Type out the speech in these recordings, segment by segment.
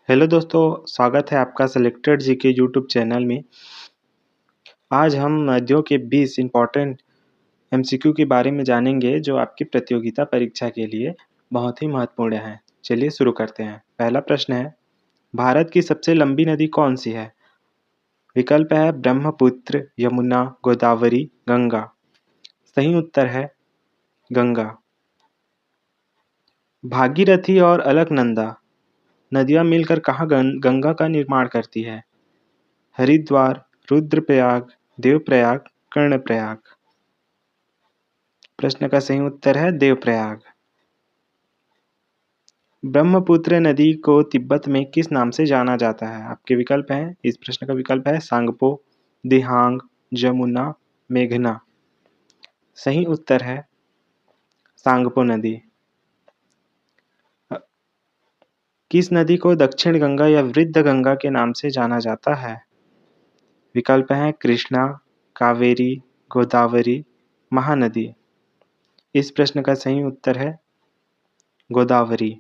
Hello दोस्तों, स्वागत है आपका सिलेक्टेड जीके यूट्यूब चैनल में। आज हम नदियों के 20 इम्पोर्टेंट एमसीक्यू के बारे में जानेंगे जो आपकी प्रतियोगिता परीक्षा के लिए बहुत ही महत्वपूर्ण हैं। चलिए शुरू करते हैं। पहला प्रश्न है, भारत की सबसे लंबी नदी कौन सी है? विकल्प है ब्रह्मपुत्र, यमुना, गोदावरी, गंगा। सही उत्तर है गंगा। भागीरथी और अलकनंदा नदियाँ मिलकर कहाँ गंगा का निर्माण करती है? हरिद्वार, रुद्रप्रयाग, देवप्रयाग, कर्णप्रयाग। प्रश्न का सही उत्तर है देवप्रयाग। ब्रह्मपुत्र नदी को तिब्बत में किस नाम से जाना जाता है? आपके विकल्प हैं, इस प्रश्न का विकल्प है सांगपो, दिहांग, जमुना, मेघना। सही उत्तर है सांगपो नदी। किस नदी को दक्षिण गंगा या वृद्ध गंगा के नाम से जाना जाता है? विकल्प हैं कृष्णा, कावेरी, गोदावरी, महानदी। इस प्रश्न का सही उत्तर है गोदावरी।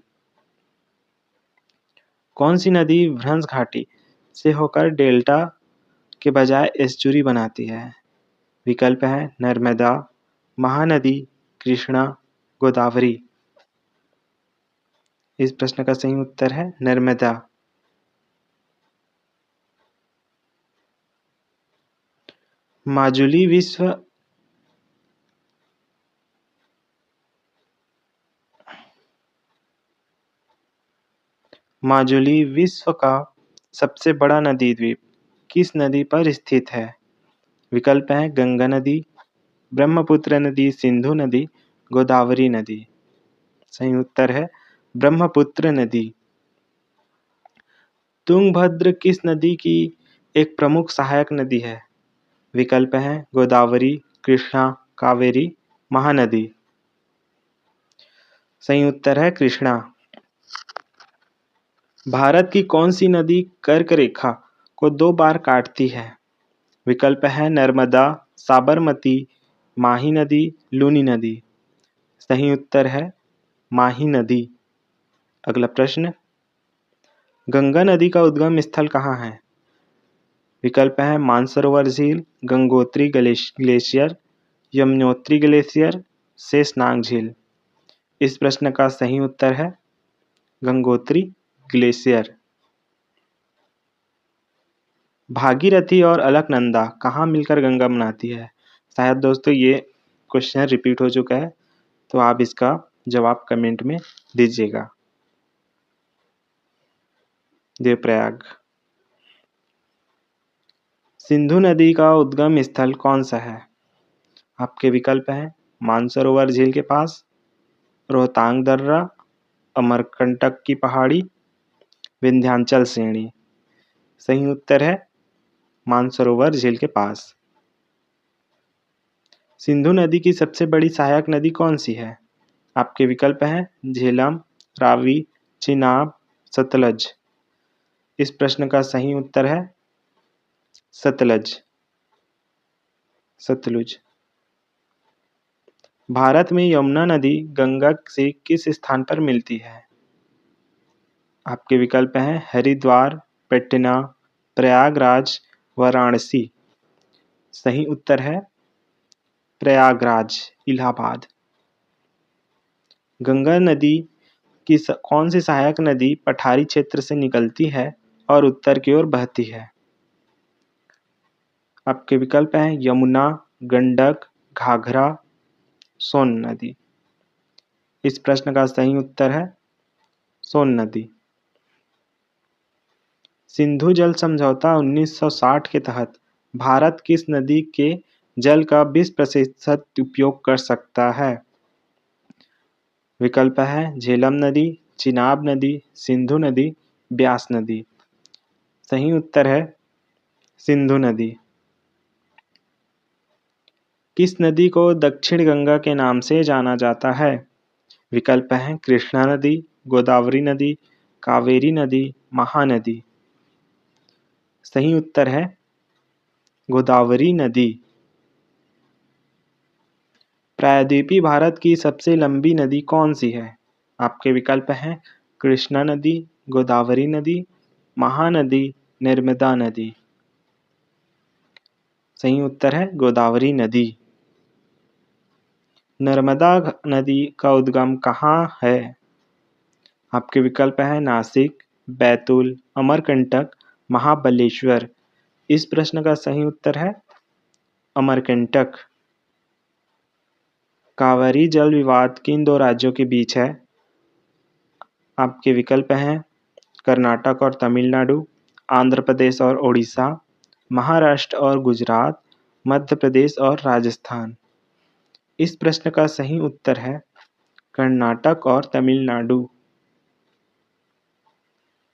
कौन सी नदी भ्रंश घाटी से होकर डेल्टा के बजाय एस्चुरी बनाती है? विकल्प है नर्मदा, महानदी, कृष्णा, गोदावरी। इस प्रश्न का सही उत्तर है नर्मदा। माजुली विश्व का सबसे बड़ा नदी द्वीप किस नदी पर स्थित है? विकल्प है गंगा नदी, ब्रह्मपुत्र नदी, सिंधु नदी, गोदावरी नदी। सही उत्तर है ब्रह्मपुत्र नदी। तुंगभद्र किस नदी की एक प्रमुख सहायक नदी है? विकल्प हैं गोदावरी, कृष्णा, कावेरी, महानदी। सही उत्तर है कृष्णा। भारत की कौन सी नदी कर्क रेखा को 2 बार काटती है? विकल्प है नर्मदा, साबरमती, माही नदी, लूनी नदी। सही उत्तर है माही नदी। अगला प्रश्न, गंगा नदी का उद्गम स्थल कहाँ है? विकल्प है मानसरोवर झील, गंगोत्री ग्लेशियर, यमुनोत्री ग्लेशियर, शेषनाग झील। इस प्रश्न का सही उत्तर है गंगोत्री ग्लेशियर। भागीरथी और अलकनंदा कहाँ मिलकर गंगा बनाती है? शायद दोस्तों ये क्वेश्चन रिपीट हो चुका है, तो आप इसका जवाब कमेंट में दीजिएगा। देवप्रयाग। सिंधु नदी का उद्गम स्थल कौन सा है? आपके विकल्प हैं मानसरोवर झील के पास, रोहतांग दर्रा, अमरकंटक की पहाड़ी, विंध्याचल श्रेणी। सही उत्तर है मानसरोवर झील के पास। सिंधु नदी की सबसे बड़ी सहायक नदी कौन सी है? आपके विकल्प हैं झेलम, रावी, चिनाब, सतलज। इस प्रश्न का सही उत्तर है सतलुज। भारत में यमुना नदी गंगा से किस स्थान पर मिलती है? आपके विकल्प हैं हरिद्वार, पटना, प्रयागराज, वाराणसी। सही उत्तर है प्रयागराज, इलाहाबाद। गंगा नदी की कौन सी सहायक नदी पठारी क्षेत्र से निकलती है और उत्तर की ओर बहती है? आपके विकल्प हैं यमुना, गंडक, घाघरा, सोन नदी। इस प्रश्न का सही उत्तर है सोन नदी। सिंधु जल समझौता 1960 के तहत भारत किस नदी के जल का 20% उपयोग कर सकता है? विकल्प है झेलम नदी, चिनाब नदी, सिंधु नदी, ब्यास नदी। सही उत्तर है सिंधु नदी। किस नदी को दक्षिण गंगा के नाम से जाना जाता है? विकल्प हैं कृष्णा नदी, गोदावरी नदी, कावेरी नदी, महानदी। सही उत्तर है गोदावरी नदी। प्रायद्वीपीय भारत की सबसे लंबी नदी कौन सी है? आपके विकल्प हैं कृष्णा नदी, गोदावरी नदी, महानदी, नर्मदा नदी? सही उत्तर है गोदावरी नदी। नर्मदा नदी का उद्गम कहाँ है? आपके विकल्प है नासिक, बैतूल, अमरकंटक, महाबलेश्वर। इस प्रश्न का सही उत्तर है अमरकंटक। कावेरी जल विवाद किन दो राज्यों के बीच है? आपके विकल्प हैं कर्नाटक और तमिलनाडु, आंध्र प्रदेश और ओडिशा, महाराष्ट्र और गुजरात, मध्य प्रदेश और राजस्थान। इस प्रश्न का सही उत्तर है कर्नाटक और तमिलनाडु।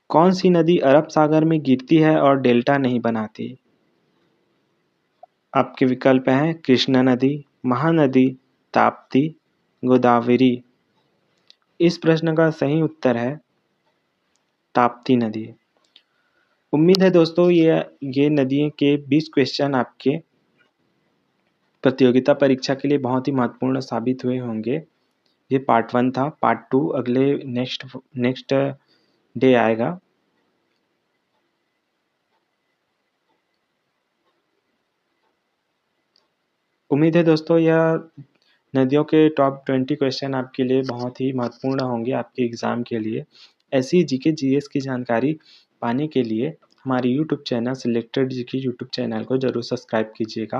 कौन सी नदी अरब सागर में गिरती है और डेल्टा नहीं बनाती? आपके विकल्प हैं कृष्णा नदी, महानदी, ताप्ती, गोदावरी। इस प्रश्न का सही उत्तर है ताप्ती नदी। उम्मीद है दोस्तों ये नदियों के 20 क्वेश्चन आपके प्रतियोगिता परीक्षा के लिए बहुत ही महत्वपूर्ण साबित हुए होंगे। ये पार्ट 1 था। पार्ट 2 अगले नेक्स्ट डे आएगा। उम्मीद है दोस्तों यह नदियों के टॉप 20 क्वेश्चन आपके लिए बहुत ही महत्वपूर्ण होंगे आपके एग्ज़ाम के लिए। ऐसी जीके जीएस की जानकारी पाने के लिए हमारे YouTube channel selected GK YouTube channel को ज़रूर सब्सक्राइब कीजिएगा